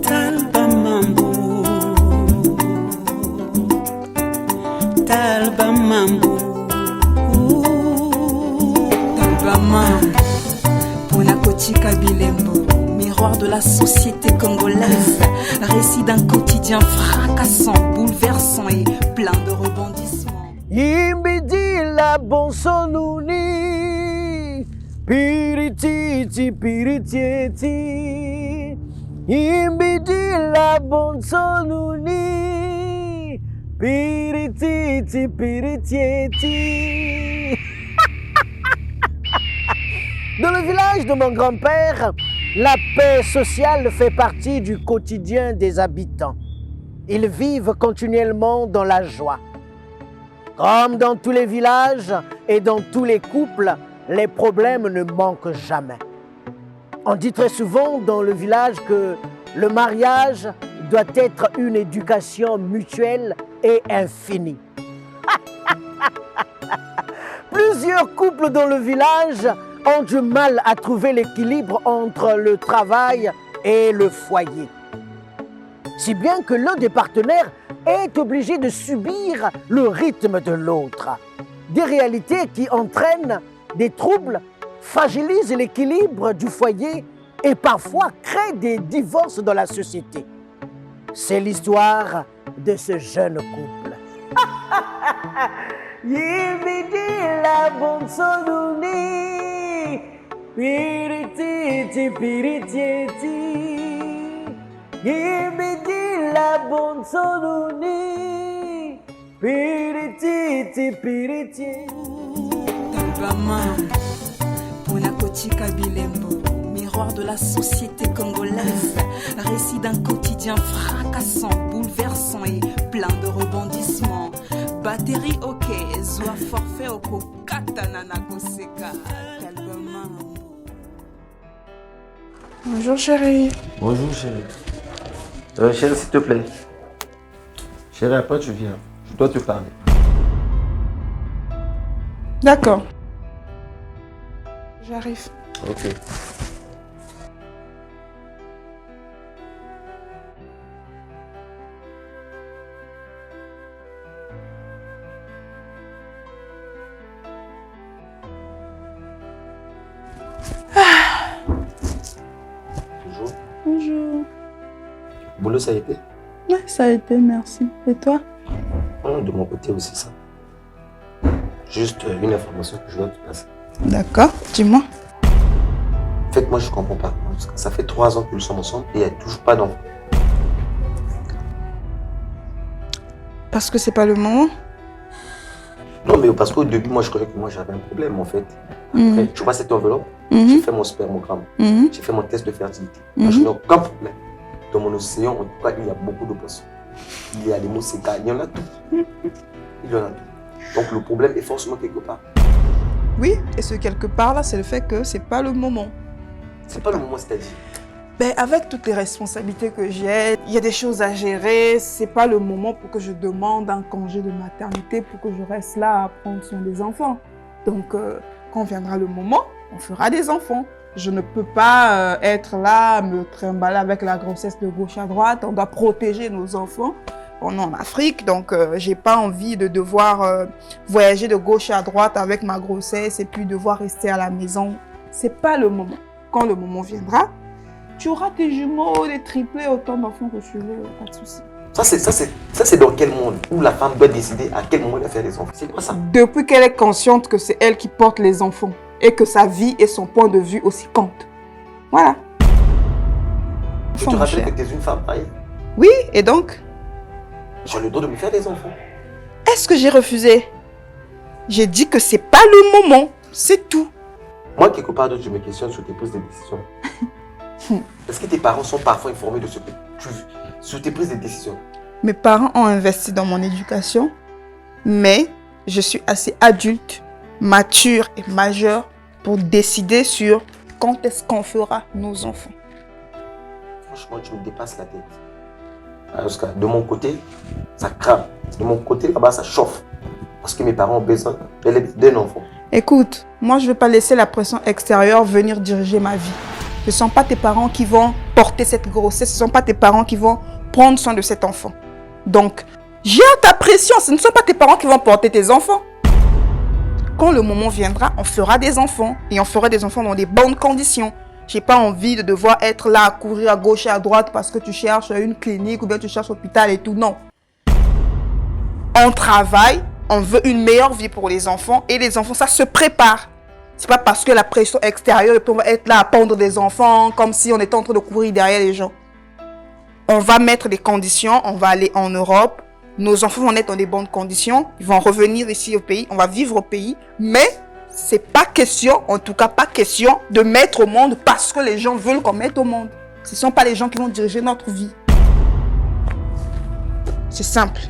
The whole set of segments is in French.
Talba Mambo, Talba Mambo, Talba Mambo, Pona Kotika Bilembo, miroir de la société congolaise, récit d'un quotidien fracassant, bouleversant et plein de rebondissements. Yimbidi la bonsonuni, pirititi piritieti. Yimbidi la bonsonuni, pirititi piritieti. Dans le village de mon grand-père, la paix sociale fait partie du quotidien des habitants. Ils vivent continuellement dans la joie. Comme dans tous les villages et dans tous les couples, les problèmes ne manquent jamais. On dit très souvent dans le village que le mariage doit être une éducation mutuelle et infinie. Plusieurs couples dans le village ont du mal à trouver l'équilibre entre le travail et le foyer. Si bien que l'un des partenaires est obligé de subir le rythme de l'autre. Des réalités qui entraînent des troubles, fragilisent l'équilibre du foyer et parfois créent des divorces dans la société. C'est l'histoire de ce jeune couple. Yibidi la bonsonuni, pirititi piritieti. Yibidi la bonsonuni, pirititi piritieti. Talba Mambo, Pona Kotika Bilembo, miroir de la société congolaise, récit d'un quotidien fracassant, bouleversant et plein de rebondissements. Batterie ok, Zoa forfait oko, Katanana Koseka, Talba Mambo. Bonjour chérie. Bonjour chérie. Chérie, s'il te plaît. Chérie, après tu viens. Je dois te parler. D'accord. J'arrive. Ok. Bonjour. Bonjour. Boulot, ça a été? Ouais, ça a été, merci. Et toi? De mon côté aussi, ça. Juste une information que je dois te passer. D'accord, dis-moi. En fait, moi, je comprends pas. Parce que ça fait 3 ans que nous sommes ensemble et il n'y a toujours pas d'enfant. Parce que c'est pas le moment. Non, mais parce qu'au début, moi, je croyais que moi, j'avais un problème, en fait. Après, tu vois cette enveloppe? J'ai fait mon spermogramme. J'ai fait mon test de fertilité. Moi, je n'ai aucun problème. Dans mon océan, en tout cas, il y a beaucoup de poissons. Il y a les moussicas, il y en a tout. Il y en a tout. Donc, le problème est forcément quelque part. Oui, et ce quelque part là, c'est le fait que c'est pas le moment. C'est pas le moment, c'est-à-dire? Ben, avec toutes les responsabilités que j'ai, il y a des choses à gérer. C'est pas le moment pour que je demande un congé de maternité pour que je reste là à prendre soin des enfants. Donc, quand viendra le moment, on fera des enfants. Je ne peux pas être là, me trimballer avec la grossesse de gauche à droite. On doit protéger nos enfants. On est en Afrique, donc j'ai pas envie de devoir voyager de gauche à droite avec ma grossesse et puis devoir rester à la maison. C'est pas le moment. Quand le moment viendra, tu auras tes jumeaux, des triplés, autant d'enfants que tu veux, pas de souci. Ça, c'est dans quel monde où la femme doit décider à quel moment elle va faire des enfants? C'est quoi ça? Depuis qu'elle est consciente que c'est elle qui porte les enfants et que sa vie et son point de vue aussi comptent. Voilà. Je te rappelle que tu es une femme pareille. Oui, et donc? J'ai le droit de me faire des enfants. Est-ce que j'ai refusé? J'ai dit que c'est pas le moment, c'est tout. Moi, quelque part d'autre, je me questionne sur tes prises de décision. Est-ce que tes parents sont parfois informés de ce que tu veux, sur tes prises de décision? Mes parents ont investi dans mon éducation, mais je suis assez adulte, mature et majeure pour décider sur quand est-ce qu'on fera nos enfants. Franchement, tu me dépasses la tête. Parce que de mon côté, ça crame. De mon côté, là-bas, ça chauffe. Parce que mes parents ont besoin d'un enfant. Écoute, moi je ne veux pas laisser la pression extérieure venir diriger ma vie. Ce ne sont pas tes parents qui vont porter cette grossesse, ce ne sont pas tes parents qui vont prendre soin de cet enfant. Donc, gère ta pression, ce ne sont pas tes parents qui vont porter tes enfants. Quand le moment viendra, on fera des enfants. Et on fera des enfants dans des bonnes conditions. Je n'ai pas envie de devoir être là à courir à gauche et à droite parce que tu cherches une clinique ou bien tu cherches un hôpital et tout. Non. On travaille, on veut une meilleure vie pour les enfants. Et les enfants, ça se prépare. C'est pas parce que la pression extérieure, on va être là à pondre des enfants comme si on était en train de courir derrière les gens. On va mettre des conditions, on va aller en Europe. Nos enfants vont être dans des bonnes conditions. Ils vont revenir ici au pays. On va vivre au pays. Mais c'est pas question, en tout cas pas question, de mettre au monde parce que les gens veulent qu'on mette au monde. Ce ne sont pas les gens qui vont diriger notre vie. C'est simple.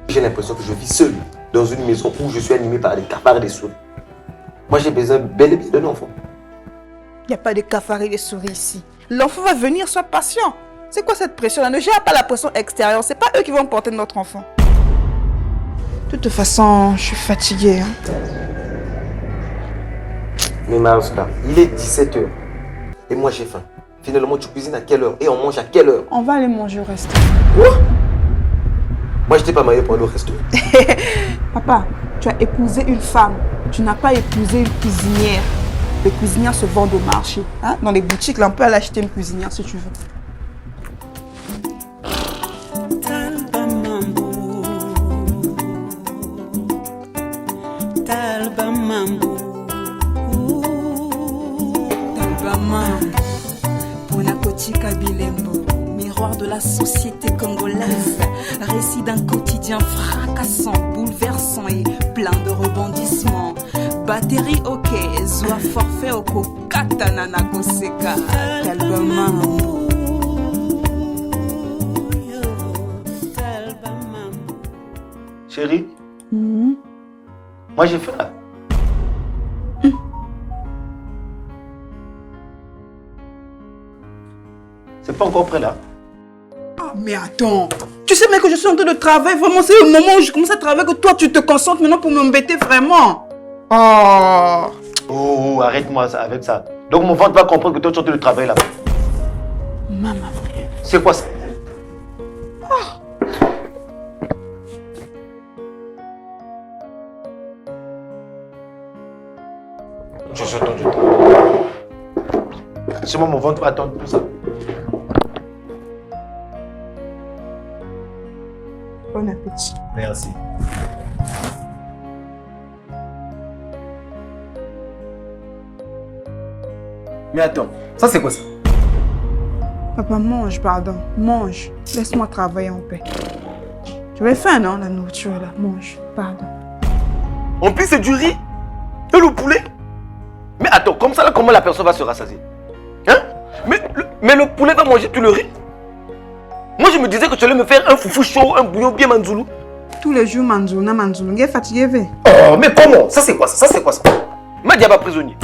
J'ai l'impression que je vis seul dans une maison où je suis animé par des cafards et des souris. Moi, j'ai besoin bel et bien d'un enfant. Il n'y a pas de cafards et de souris ici. L'enfant va venir, sois patient. C'est quoi cette pression-là? Ne gère pas la pression extérieure. Ce n'est pas eux qui vont porter notre enfant. De toute façon, je suis fatiguée. Mais Maruska, il est 17h. Et moi, j'ai faim. Finalement, tu cuisines à quelle heure? Et on mange à quelle heure? On va aller manger au restaurant. Quoi? Moi, je t'ai pas marié pour aller au resto. Papa, tu as épousé une femme. Tu n'as pas épousé une cuisinière. Les cuisinières se vendent au marché. Hein? Dans les boutiques, là, on peut aller acheter une cuisinière si tu veux. Miroir de la société congolaise, récit d'un quotidien fracassant, bouleversant et plein de rebondissements. Batterie ok, zoa forfait oko, katana na koseka, talbama. Chérie, moi j'ai faim là. C'est pas encore prêt là. Oh, mais attends, tu sais mais que je suis en train de travailler, vraiment c'est le moment où je commence à travailler que toi tu te concentres maintenant pour m'embêter vraiment. Oh, arrête-moi avec ça. Donc mon ventre va comprendre que toi tu es en train de travailler là-bas. Maman. C'est quoi ça? Je suis attendu. C'est moi, mon ventre va attendre tout ça. Bon appétit. Merci. Mais attends, ça c'est quoi ça? Papa, mange, pardon. Mange. Laisse-moi travailler en paix. J'avais faim, non, la nourriture là. Mange, pardon. En plus, c'est du riz et le poulet. Mais attends, comme ça là, comment la personne va se rassasier? Hein? Mais le poulet va manger tout le riz? Moi, je me disais que tu allais me faire un foufou chaud, un bouillon bien manzoulou. Tous les jours, manzoulou, manzoulou. Tu es fatigué, ve. Oh, mais comment? Ça c'est quoi ça? Ça c'est quoi ça? Madiaba prisonnier.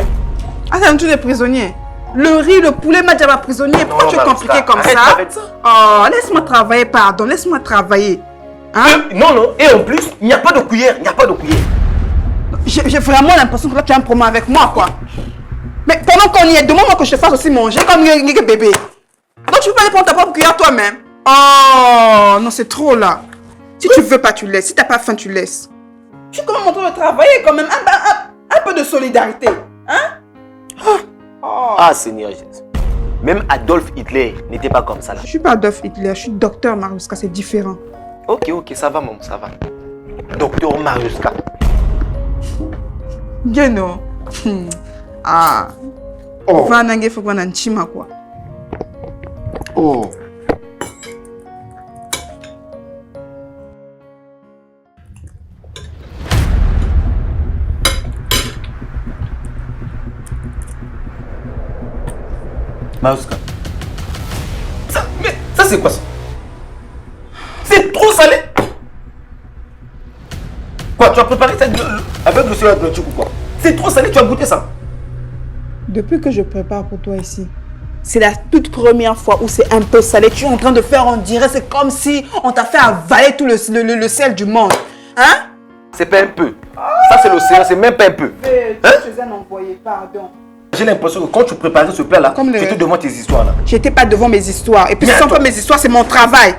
Ah, c'est un truc de prisonnier. Le riz, le poulet, Madiaba prisonnier. Pourquoi tu es compliqué comme arrête ça? Oh, laisse-moi travailler, pardon. Laisse-moi travailler. Hein? Non. Et en plus, il n'y a pas de cuillère. Il n'y a pas de cuillère. J'ai vraiment l'impression que là, tu as un problème avec moi, quoi. Mais pendant qu'on y est, demande-moi que je te fasse aussi manger comme un bébé. Donc, tu peux pas aller prendre ta propre cuillère toi-même. Oh, non, c'est trop, là. Si tu veux pas, tu laisses. Si t'as pas faim, tu laisses. Je suis quand même en train de travailler, quand même. Un peu de solidarité. Hein? Ah, Seigneur Jésus. Même Adolf Hitler n'était pas comme ça, là. Je suis pas Adolf Hitler, je suis docteur Maruska, c'est différent. Ok, ça va, maman, ça va. Docteur Maruska. Bien, non? Ah. Oh. Vanange, faut qu'on en chima, quoi. Oh. Maruska. Mais ça c'est quoi ça? C'est trop salé. Quoi, tu as préparé ça avec le soya atlantique ou quoi? C'est trop salé, tu as goûté ça? Depuis que je prépare pour toi ici, c'est la toute première fois où c'est un peu salé. Tu es en train de faire, on dirait, c'est comme si on t'a fait avaler tout le sel du monde. Hein? C'est pas un peu. Ça c'est l'océan, c'est même pas un peu. Tu faisais un envoyé, pardon. J'ai l'impression que quand tu préparais ce plat-là, tu étais devant tes histoires là. J'étais pas devant mes histoires. Et puis ce ne sont pas mes histoires, c'est mon travail.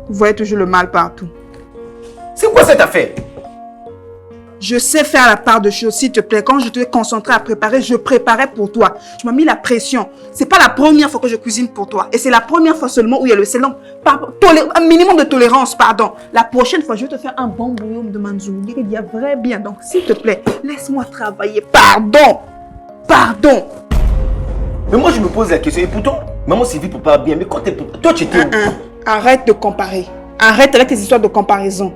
Vous voyez toujours le mal partout. C'est quoi cette affaire? Je sais faire la part de choses, s'il te plaît. Quand je te concentrais à préparer, je préparais pour toi. Tu m'as mis la pression. C'est pas la première fois que je cuisine pour toi. Et c'est la première fois seulement où il y a le sel. Un minimum de tolérance, pardon. La prochaine fois, je vais te faire un bon bouillon de manzouli. Il y a vrai bien. Donc, s'il te plaît, laisse-moi travailler. Pardon. Pardon. Mais moi, je me pose la question. Et pourtant, maman Sylvie prépare bien. Mais quand t'es... Toi, tu étais où? Arrête de comparer. Arrête avec tes histoires de comparaison.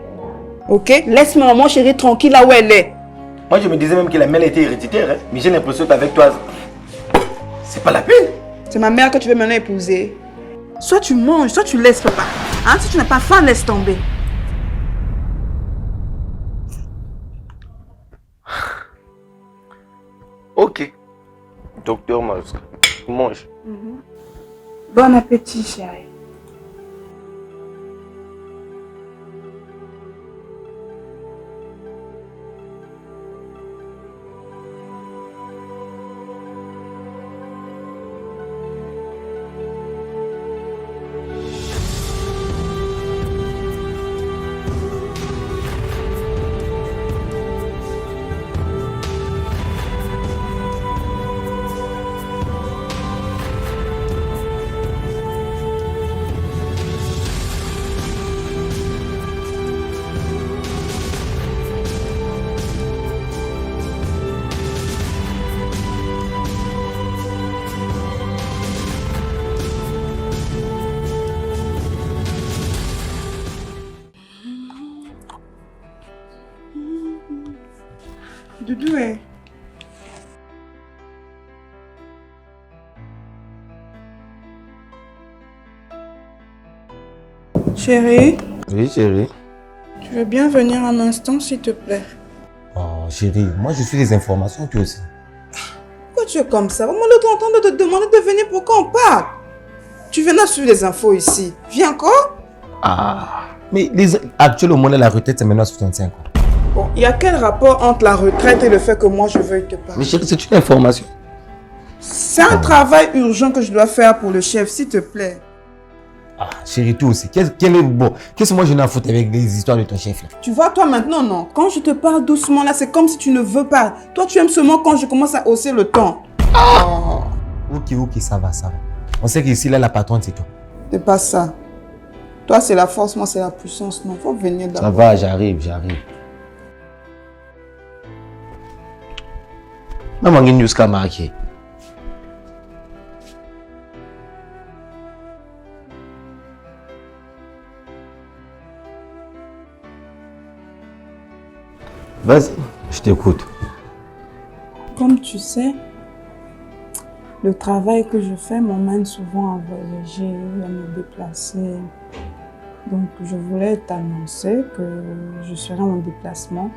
Ok? Laisse ma maman chérie tranquille là où elle est. Moi, je me disais même que la mère était héréditaire. Hein? Mais j'ai l'impression qu'avec toi, c'est pas la peine. C'est ma mère que tu veux maintenant épouser. Soit tu manges, soit tu laisses papa. Hein? Si tu n'as pas faim, laisse tomber. Ok. Docteur Masque, mange. Bon appétit, chérie. Doudou est... Chérie, Oui, chérie. tu veux bien venir un instant, s'il te plaît? Oh, chérie, moi, je suis des informations, toi aussi. Pourquoi tu es comme ça? Vraiment, le temps de te demander de venir pour qu'on parle. Tu viens suivre les infos ici. Viens encore? Ah, mais actuellement, la retraite, c'est maintenant 65 ans. Bon, il y a quel rapport entre la retraite et le fait que moi, je veuille te parler? Mais chérie, c'est une information. C'est un travail urgent que je dois faire pour le chef, s'il te plaît. Ah, chérie, toi aussi. Qu'est-ce que moi, je n'ai à foutre avec les histoires de ton chef là? Tu vois, toi maintenant, non. Quand je te parle doucement, là, c'est comme si tu ne veux pas. Toi, tu aimes seulement quand je commence à hausser le ton. Oh. Ok, ça va. On sait qu'ici, là, la patronne, c'est toi. C'est pas ça. Toi, c'est la force, moi, c'est la puissance. Non, faut venir d'abord. Ça va, j'arrive. Maman, il y a une news qui a marqué. Vas-y, je t'écoute. Comme tu sais, le travail que je fais m'emmène souvent à voyager, à me déplacer. Donc, je voulais t'annoncer que je serai en déplacement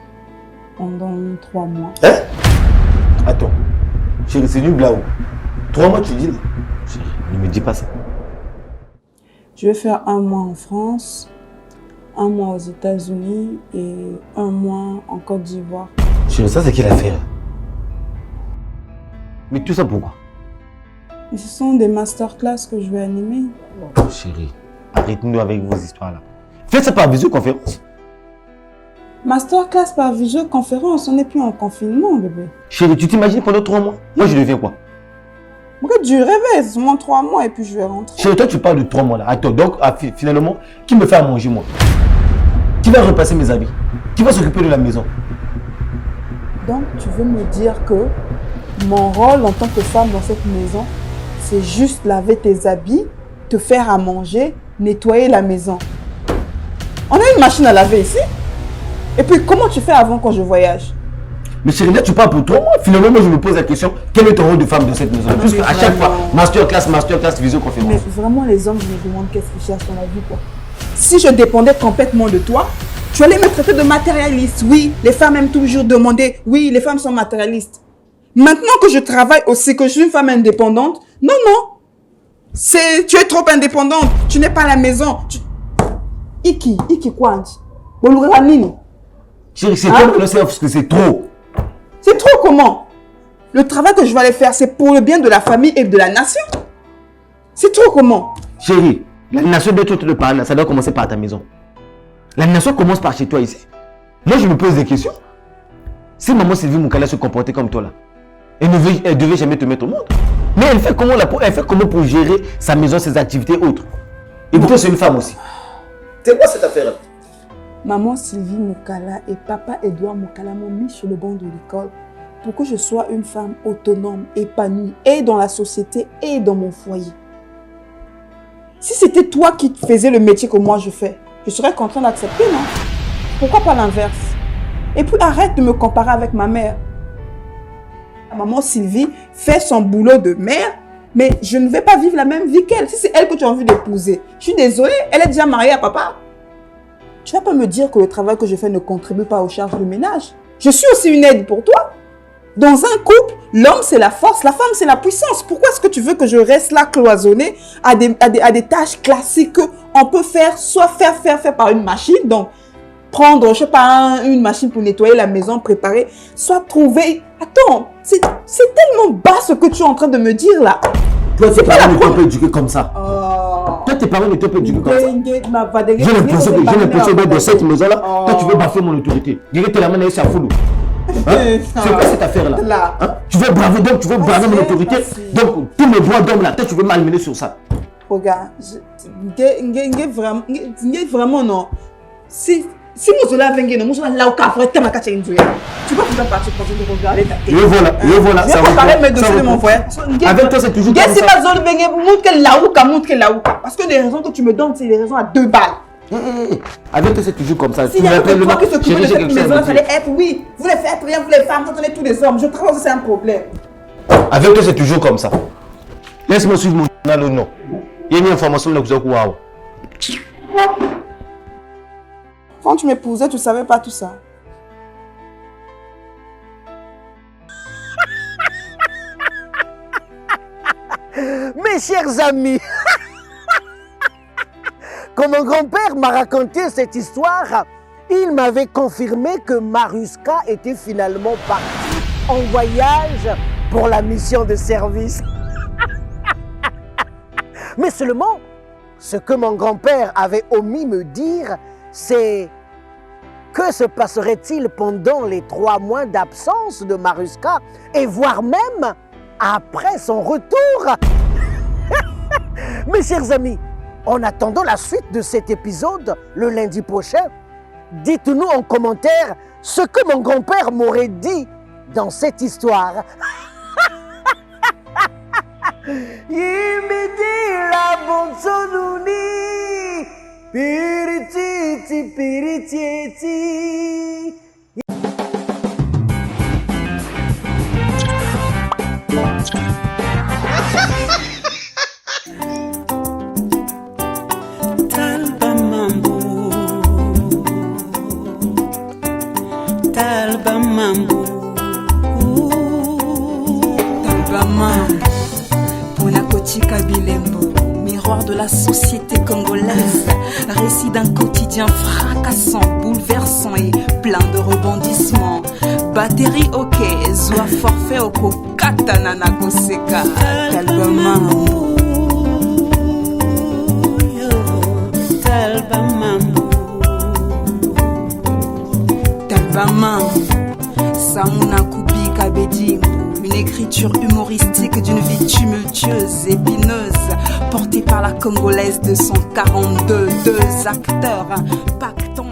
pendant 3 mois. Hein? Attends, chérie, c'est une blague. 3 mois, tu dis là? Chérie, ne me dis pas ça. Je vais faire 1 mois en France, 1 mois aux États-Unis et 1 mois en Côte d'Ivoire. Chérie, ça c'est quelle affaire? Mais tout ça pourquoi? Et ce sont des masterclass que je vais animer. Oh, chérie, arrête-nous avec vos histoires là. Faites ça par visioconférence. Masterclass par visioconférence, on n'est plus en confinement, bébé. Chérie, tu t'imagines pendant 3 mois? Moi je deviens quoi? Regarde, du réveil, c'est seulement 3 mois et puis je vais rentrer. Chérie, toi tu parles de 3 mois là. Attends, donc finalement, qui me fait à manger moi? Qui va repasser mes habits? Qui va s'occuper de la maison? Donc tu veux me dire que mon rôle en tant que femme dans cette maison, c'est juste laver tes habits, te faire à manger, nettoyer la maison. On a une machine à laver ici. Et puis comment tu fais avant quand je voyage? Mais chérie, là tu parles pour 3 mois. Finalement, moi je me pose la question, quel est ton rôle de femme dans cette maison? Puisque à chaque fois, masterclass, visioconférence. Mais vraiment les hommes, je me demande qu'est-ce qu'ils cherchent dans la vie, quoi. Si je dépendais complètement de toi, tu allais me traiter de matérialiste. Oui, les femmes aiment toujours demander. Oui, les femmes sont matérialistes. Maintenant que je travaille aussi, que je suis une femme indépendante, non. Tu es trop indépendante. Tu n'es pas à la maison. Iki quoi? Chérie, c'est toi parce que c'est trop. C'est trop comment? Le travail que je vais aller faire, c'est pour le bien de la famille et de la nation. C'est trop comment? Chérie, la nation doit te parler, ça doit commencer par ta maison. La nation commence par chez toi ici. Moi, je me pose des questions. Si maman Sylvie Moukala se comportait comme toi là, elle ne devait jamais te mettre au monde. Mais elle fait comment pour gérer sa maison, ses activités autres. Et pourtant, c'est une femme aussi. C'est quoi cette affaire-là? Maman Sylvie Moukala et papa Edouard Moukala m'ont mis sur le banc de l'école pour que je sois une femme autonome, épanouie, et dans la société et dans mon foyer. Si c'était toi qui faisais le métier que moi je fais, je serais contrainte d'accepter, non? Pourquoi pas l'inverse? Et puis arrête de me comparer avec ma mère. Maman Sylvie fait son boulot de mère, mais je ne vais pas vivre la même vie qu'elle. Si c'est elle que tu as envie d'épouser, je suis désolée, elle est déjà mariée à papa. Tu ne vas pas me dire que le travail que je fais ne contribue pas aux charges de ménage. Je suis aussi une aide pour toi. Dans un couple, l'homme c'est la force, la femme c'est la puissance. Pourquoi est-ce que tu veux que je reste là cloisonnée à des tâches classiques qu'on peut faire, soit faire par une machine, donc prendre, je sais pas, une machine pour nettoyer la maison, préparer, soit trouver... Attends, c'est tellement bas ce que tu es en train de me dire là. Toi, tes parents ne t'ont pas éduqué comme ça. Toi, tes parents ne t'ont pas éduqué comme ça. J'ai l'impression d'être dans cette maison-là. Toi, tu veux bafouer mon autorité. Direct la main et ça fout. C'est quoi cette affaire-là? Tu veux braver donc, tu veux braver mon autorité. Donc, tous mes droits d'homme là, toi, tu veux m'amener sur ça. Regarde, vraiment non. Si nous là venons, nous sommes là au café, tu vas pouvoir partir pour regarder ta télé. Le voilà. Je vais préparer mes dossiers de mon voyage. Avec toi, c'est toujours comme ça. Parce que les raisons que tu me donnes, c'est des raisons à 2 balles. Avec toi, c'est toujours comme ça. S'il y a que toi qui s'occupe de cette maison, il fallait être, oui. Vous les faites rien, vous les femmes, vous tenez tous les hommes. Je trouve que c'est un problème. Avec toi, c'est toujours comme ça. Laisse-moi suivre mon journal ou non. Il y a une information là que vous avez. Quand tu m'épousais, tu ne savais pas tout ça. Mes chers amis, quand mon grand-père m'a raconté cette histoire, il m'avait confirmé que Maruska était finalement partie en voyage pour la mission de service. Mais seulement, ce que mon grand-père avait omis me dire, c'est que se passerait-il pendant les 3 mois d'absence de Maruska et voire même après son retour. Mes chers amis, en attendant la suite de cet épisode le lundi prochain, dites-nous en commentaire ce que mon grand-père m'aurait dit dans cette histoire. Il me dit la bonne sonouni. Pirititi, pirititi. Talba mambo, talba mambo, talba mambo. Punakochika Bilembo, miroir de la société congolaise, récit d'un quotidien fracassant, bouleversant et plein de rebondissements. Batterie ok, zoa forfait oko, katana na koseka, talba mambo. Talba mambo, talba mambo, Samuna Kubi Kabedimbo. Une écriture humoristique d'une vie tumultueuse, épineuse, portée par la Congolaise de 142, 2 acteurs, pactant